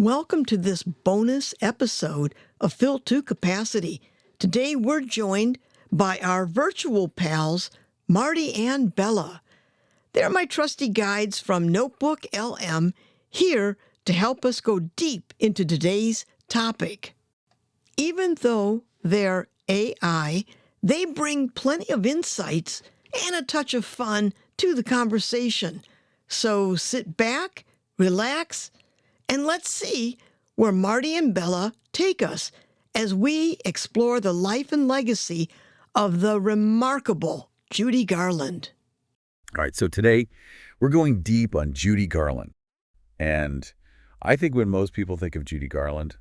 Welcome to this bonus episode of Fill to Capacity. Today we're joined by our virtual pals, Marty and Bella. They're my trusty guides from Notebook LM, here to help us go deep into today's topic. Even though they're AI, they bring plenty of insights and a touch of fun to the conversation. So sit back, relax, and let's see where Marty and Bella take us as we explore the life and legacy of the remarkable Judy Garland. All right, so today we're going deep on Judy Garland. And I think when most people think of Judy Garland,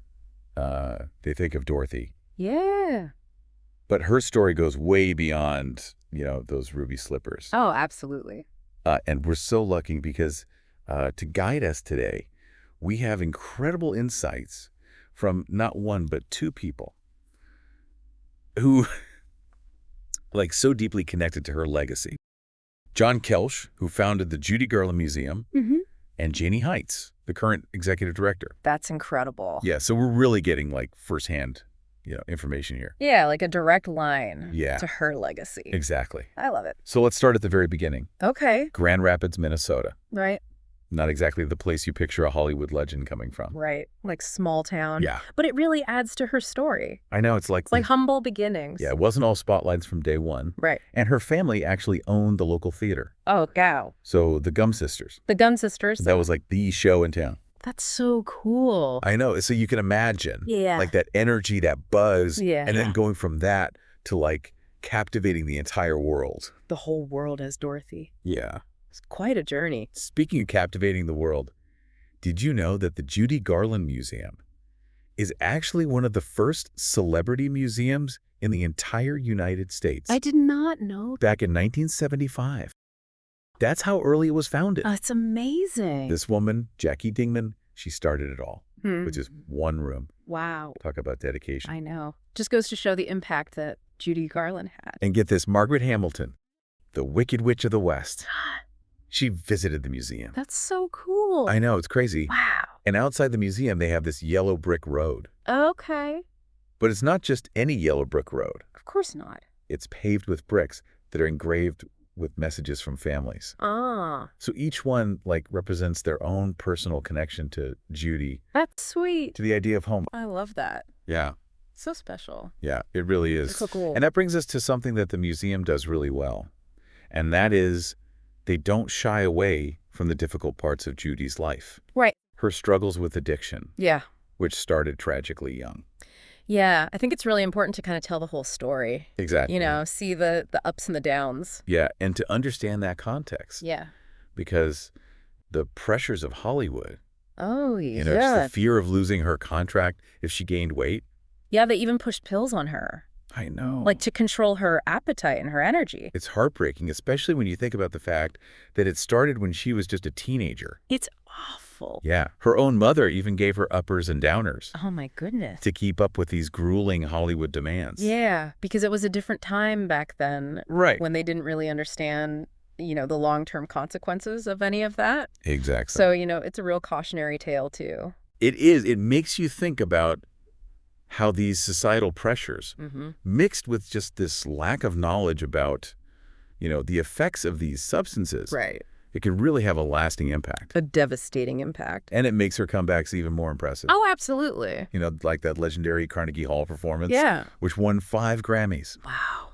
they think of Dorothy. Yeah. But her story goes way beyond, those ruby slippers. Oh, absolutely. And we're so lucky because to guide us today, we have incredible insights from not one, but two people who, so deeply connected to her legacy. John Kelsch, who founded the Judy Garland Museum, and Janie Heights, the current executive director. That's incredible. Yeah, so we're really getting, firsthand, information here. Yeah, like a direct line Yeah. to her legacy. Exactly. I love it. So let's start at the very beginning. Okay. Grand Rapids, Minnesota. Right. Not exactly the place you picture a Hollywood legend coming from. Right. Like small town. Yeah. But it really adds to her story. I know, it's like humble beginnings. Yeah, it wasn't all spotlights from day one. Right. And her family actually owned the local theater. Oh, cow. So the Gum Sisters. The Gum Sisters. That was the show in town. That's so cool. I know. So you can imagine Yeah. that energy, that buzz. Yeah. And then going from that to captivating the entire world. The whole world as Dorothy. Yeah. It's quite a journey. Speaking of captivating the world, did you know that the Judy Garland Museum is actually one of the first celebrity museums in the entire United States? I did not know. Back in 1975. That's how early it was founded. That's amazing. This woman, Jackie Dingman, she started it all, which is one room. Wow. Talk about dedication. I know. Just goes to show the impact that Judy Garland had. And get this, Margaret Hamilton, the Wicked Witch of the West, she visited the museum. That's so cool. I know, it's crazy. Wow. And outside the museum, they have this yellow brick road. Okay. But it's not just any yellow brick road. Of course not. It's paved with bricks that are engraved with messages from families. Ah. So each one, represents their own personal connection to Judy, That's sweet. to the idea of home. I love that. Yeah. So special. Yeah, it really is. It's so cool. And that brings us to something that the museum does really well. And that is they don't shy away from the difficult parts of Judy's life. Right. Her struggles with addiction, Yeah. which started tragically young. Yeah. I think it's really important to kind of tell the whole story. Exactly. See the ups and the downs. Yeah, and to understand that context. Yeah. Because the pressures of Hollywood, Oh, just yeah. the fear of losing her contract if she gained weight. Yeah, they even pushed pills on her. I know. To control her appetite and her energy. It's heartbreaking, especially when you think about the fact that it started when she was just a teenager. It's awful. Yeah. Her own mother even gave her uppers and downers Oh, my goodness. to keep up with these grueling Hollywood demands. Yeah, because it was a different time back then. Right. When they didn't really understand, the long-term consequences of any of that. Exactly. So, it's a real cautionary tale, too. It is. It makes you think about how these societal pressures, mixed with just this lack of knowledge about, the effects of these substances, Right. it can really have a lasting impact. A devastating impact. And it makes her comebacks even more impressive. Oh, absolutely. Like that legendary Carnegie Hall performance, Yeah. which won 5 Grammys Wow.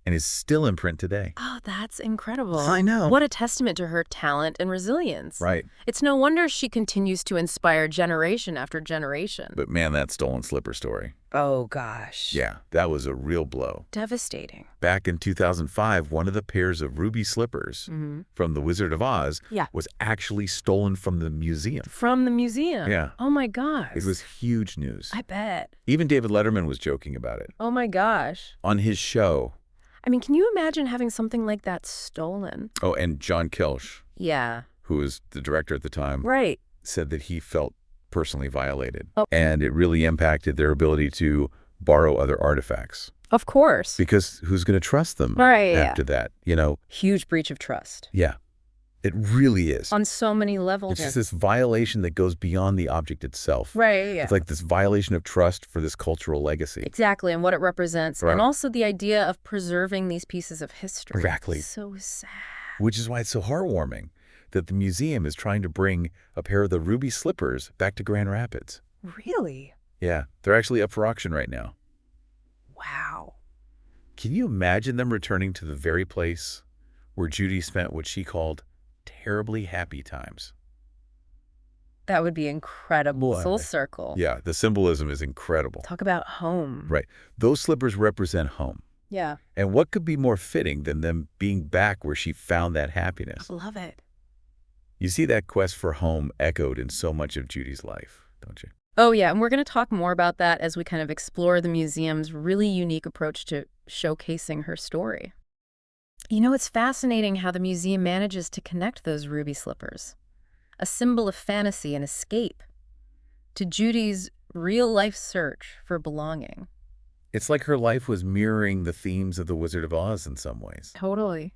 and is still in print today. Oh, that's incredible. I know. What a testament to her talent and resilience. Right. It's no wonder she continues to inspire generation after generation. But man, that stolen slipper story. Oh, gosh. Yeah, that was a real blow. Devastating. Back in 2005, one of the pairs of ruby slippers from The Wizard of Oz Yeah. was actually stolen from the museum. From the museum? Yeah. Oh, my gosh. It was huge news. I bet. Even David Letterman was joking about it. Oh, my gosh. On his show. I mean, can you imagine having something like that stolen? Oh, and John Kelsch, Yeah. who was the director at the time, Right. said that he felt personally violated. Oh. And it really impacted their ability to borrow other artifacts. Of course. Because who's going to trust them Right. after that, Huge breach of trust. Yeah. It really is. On so many levels. It's just this violation that goes beyond the object itself. Right, yeah. It's like this violation of trust for this cultural legacy. Exactly, and what it represents. Right. And also the idea of preserving these pieces of history. Exactly. So sad. Which is why it's so heartwarming that the museum is trying to bring a pair of the ruby slippers back to Grand Rapids. Really? Yeah, they're actually up for auction right now. Wow. Can you imagine them returning to the very place where Judy spent what she called terribly happy times? That would be incredible. Boy. Full circle. Yeah, the symbolism is incredible. Talk about home. Right. Those slippers represent home. Yeah. And what could be more fitting than them being back where she found that happiness? I love it. You see that quest for home echoed in so much of Judy's life, don't you? Oh, yeah, and we're going to talk more about that as we kind of explore the museum's really unique approach to showcasing her story. You know, it's fascinating how the museum manages to connect those ruby slippers, a symbol of fantasy and escape, to Judy's real-life search for belonging. It's like her life was mirroring the themes of The Wizard of Oz in some ways. Totally.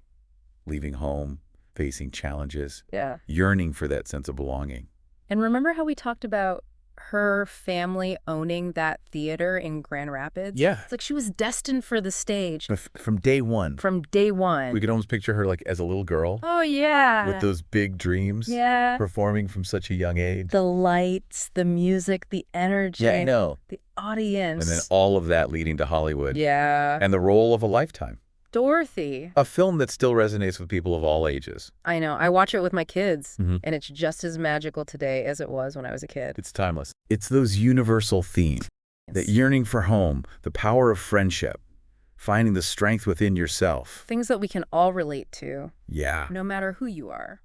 Leaving home, facing challenges, Yeah. yearning for that sense of belonging. And remember how we talked about her family owning that theater in Grand Rapids? Yeah. It's like she was destined for the stage From day one. from day one. We could almost picture her like as a little girl Oh, yeah. with those big dreams, Yeah. performing from such a young age. The lights, the music, the energy. Yeah, I know. The audience. And then all of that leading to Hollywood. Yeah. And the role of a lifetime. Dorothy. A film that still resonates with people of all ages. I know. I watch it with my kids, Mhm. and it's just as magical today as it was when I was a kid. It's timeless. It's those universal themes, that yearning for home, the power of friendship, finding the strength within yourself. Things that we can all relate to, Yeah. no matter who you are.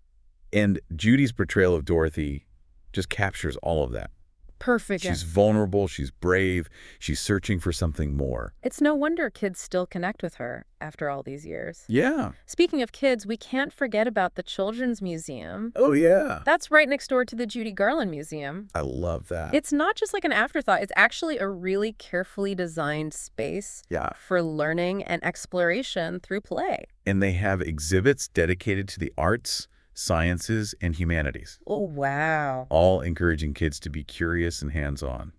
And Judy's portrayal of Dorothy just captures all of that. Perfect. She's vulnerable, she's brave, she's searching for something more. It's no wonder kids still connect with her after all these years. Yeah. Speaking of kids, we can't forget about the Children's Museum. Oh, yeah. That's right next door to the Judy Garland Museum. I love that. It's not just like an afterthought. It's actually a really carefully designed space Yeah. for learning and exploration through play. And they have exhibits dedicated to the arts, sciences, and humanities, Oh, wow. all encouraging kids to be curious and hands-on.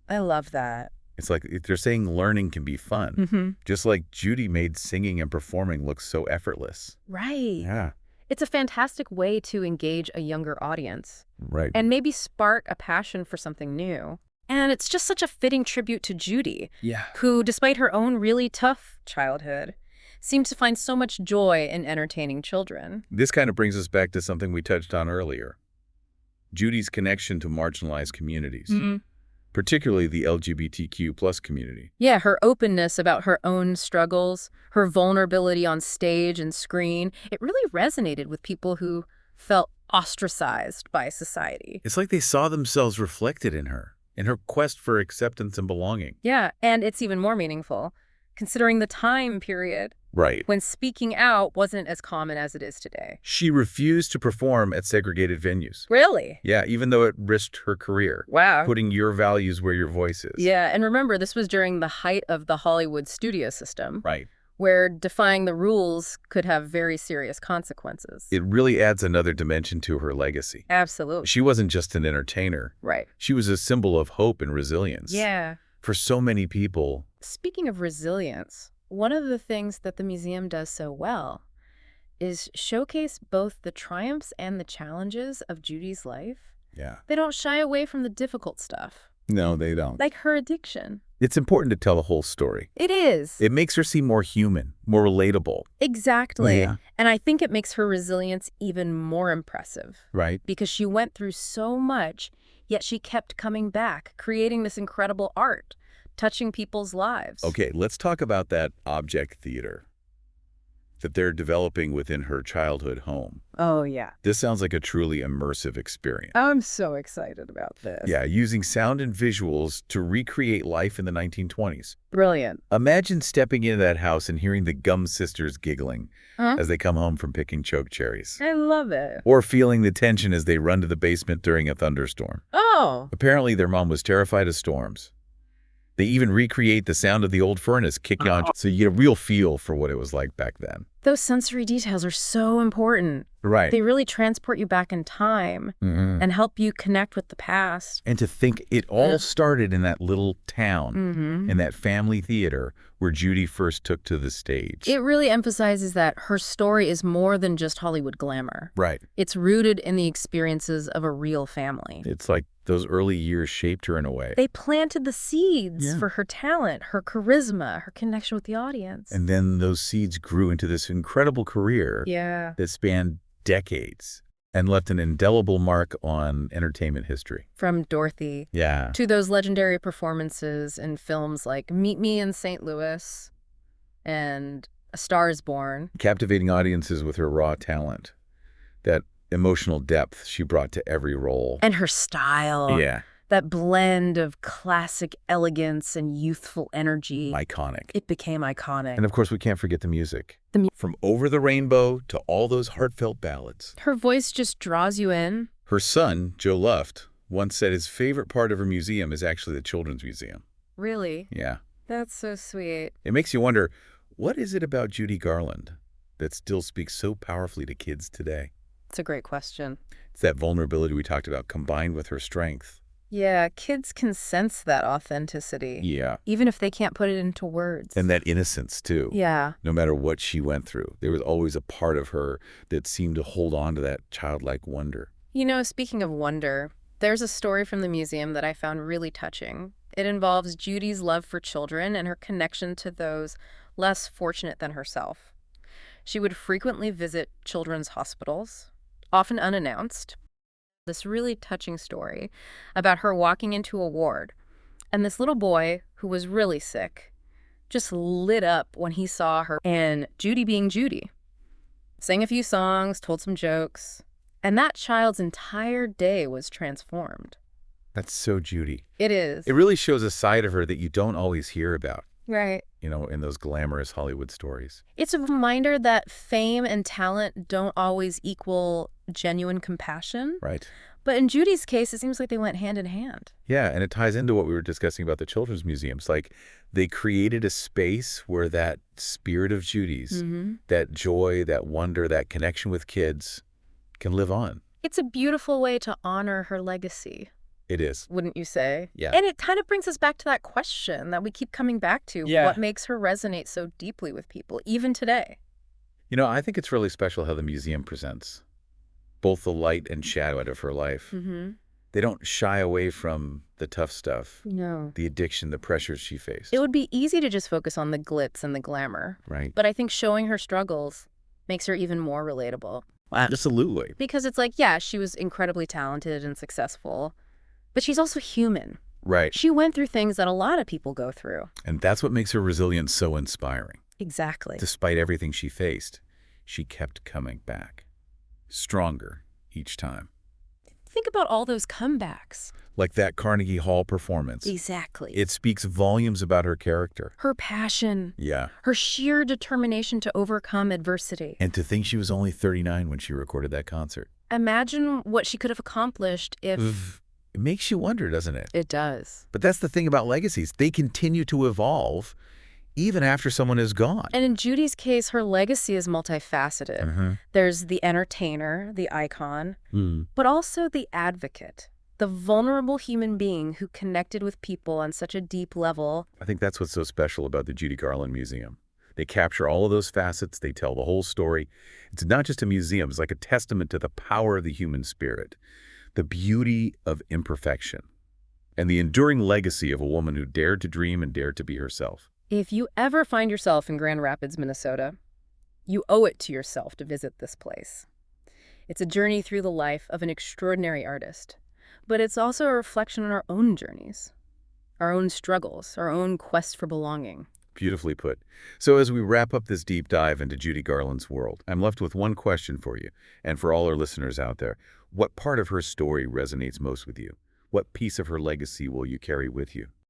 I love that. It's like they're saying learning can be fun, Mm-hmm. just like Judy made singing and performing look so effortless. Right. Yeah, It's a fantastic way to engage a younger audience right. and maybe spark a passion for something new. And it's just such a fitting tribute to Judy, Yeah. who, despite her own really tough childhood, seemed to find so much joy in entertaining children. This kind of brings us back to something we touched on earlier. Judy's connection to marginalized communities, particularly the LGBTQ plus community. Yeah, her openness about her own struggles, her vulnerability on stage and screen, it really resonated with people who felt ostracized by society. It's like they saw themselves reflected in her quest for acceptance and belonging. Yeah, and it's even more meaningful, considering the time period Right. when speaking out wasn't as common as it is today. She refused to perform at segregated venues. Really? Yeah, even though it risked her career. Wow. Putting your values where your voice is. Yeah, and remember, this was during the height of the Hollywood studio system, Right. where defying the rules could have very serious consequences. It really adds another dimension to her legacy. Absolutely. She wasn't just an entertainer. Right. She was a symbol of hope and resilience. Yeah. For so many people. Speaking of resilience, one of the things that the museum does so well is showcase both the triumphs and the challenges of Judy's life. Yeah. They don't shy away from the difficult stuff, No, they don't. like her addiction. It's important to tell the whole story. It is. It makes her seem more human, more relatable. Exactly. Yeah. And I think it makes her resilience even more impressive Right? because she went through so much, yet she kept coming back, creating this incredible art, touching people's lives. Okay, let's talk about that object theater that they're developing within her childhood home. Oh, yeah. This sounds like a truly immersive experience. I'm so excited about this. Yeah, using sound and visuals to recreate life in the 1920s. Brilliant. Imagine stepping into that house and hearing the Gum sisters giggling as they come home from picking choke cherries. I love it. Or feeling the tension as they run to the basement during a thunderstorm. Oh, Apparently, their mom was terrified of storms. They even recreate the sound of the old furnace kicking on, so you get a real feel for what it was like back then. Those sensory details are so important. Right. They really transport you back in time and help you connect with the past. And to think it all started in that little town, in that family theater where Judy first took to the stage. It really emphasizes that her story is more than just Hollywood glamour. Right. It's rooted in the experiences of a real family. It's like those early years shaped her in a way. They planted the seeds for her talent, her charisma, her connection with the audience. And then those seeds grew into this incredible career that spanned decades and left an indelible mark on entertainment history. From Dorothy to those legendary performances in films like Meet Me in St. Louis and A Star is Born. Captivating audiences with her raw talent, that emotional depth she brought to every role. And her style. Yeah. That blend of classic elegance and youthful energy. Iconic. It became iconic. And of course, we can't forget the music. From Over the Rainbow to all those heartfelt ballads. Her voice just draws you in. Her son, Joe Luft, once said his favorite part of her museum is actually the Children's Museum. Really? Yeah. That's so sweet. It makes you wonder, what is it about Judy Garland that still speaks so powerfully to kids today? It's a great question. It's that vulnerability we talked about combined with her strength. Yeah, kids can sense that authenticity. Yeah. Even if they can't put it into words. And that innocence, too. Yeah. No matter what she went through, there was always a part of her that seemed to hold on to that childlike wonder. You know, speaking of wonder, there's a story from the museum that I found really touching. It involves Judy's love for children and her connection to those less fortunate than herself. She would frequently visit children's hospitals, often unannounced. This really touching story about her walking into a ward, and this little boy who was really sick just lit up when he saw her, and Judy being Judy. Sang a few songs, told some jokes, and that child's entire day was transformed. That's so Judy. It is. It really shows a side of her that you don't always hear about. Right. You know, in those glamorous Hollywood stories. It's a reminder that fame and talent don't always equal genuine compassion. Right. But in Judy's case, it seems like they went hand in hand. Yeah, and it ties into what we were discussing about the children's museums. Like, they created a space where that spirit of Judy's, that joy, that wonder, that connection with kids can live on. It's a beautiful way to honor her legacy. It is. Wouldn't you say? Yeah. And it kind of brings us back to that question that we keep coming back to. Yeah. What makes her resonate so deeply with people, even today? You know, I think it's really special how the museum presents both the light and shadow out of her life. They don't shy away from the tough stuff. No. The addiction, the pressures she faced. It would be easy to just focus on the glitz and the glamour. Right. But I think showing her struggles makes her even more relatable. Absolutely. Because it's like, yeah, she was incredibly talented and successful, but she's also human. Right. She went through things that a lot of people go through. And that's what makes her resilience so inspiring. Exactly. Despite everything she faced, she kept coming back. Stronger each time. Think about all those comebacks. Like that Carnegie Hall performance. Exactly. It speaks volumes about her character. Her passion. Yeah. Her sheer determination to overcome adversity. And to think she was only 39 when she recorded that concert. Imagine what she could have accomplished if... It makes you wonder, doesn't it? It does. But that's the thing about legacies. They continue to evolve even after someone is gone. And in Judy's case, her legacy is multifaceted. There's the entertainer, the icon, but also the advocate, the vulnerable human being who connected with people on such a deep level. I think that's what's so special about the Judy Garland Museum. They capture all of those facets. They tell the whole story. It's not just a museum. It's like a testament to the power of the human spirit, the beauty of imperfection, and the enduring legacy of a woman who dared to dream and dared to be herself. If you ever find yourself in Grand Rapids, Minnesota, you owe it to yourself to visit this place. It's a journey through the life of an extraordinary artist, but it's also a reflection on our own journeys, our own struggles, our own quest for belonging. Beautifully put. So as we wrap up this deep dive into Judy Garland's world, I'm left with one question for you, and for all our listeners out there. What part of her story resonates most with you? What piece of her legacy will you carry with you?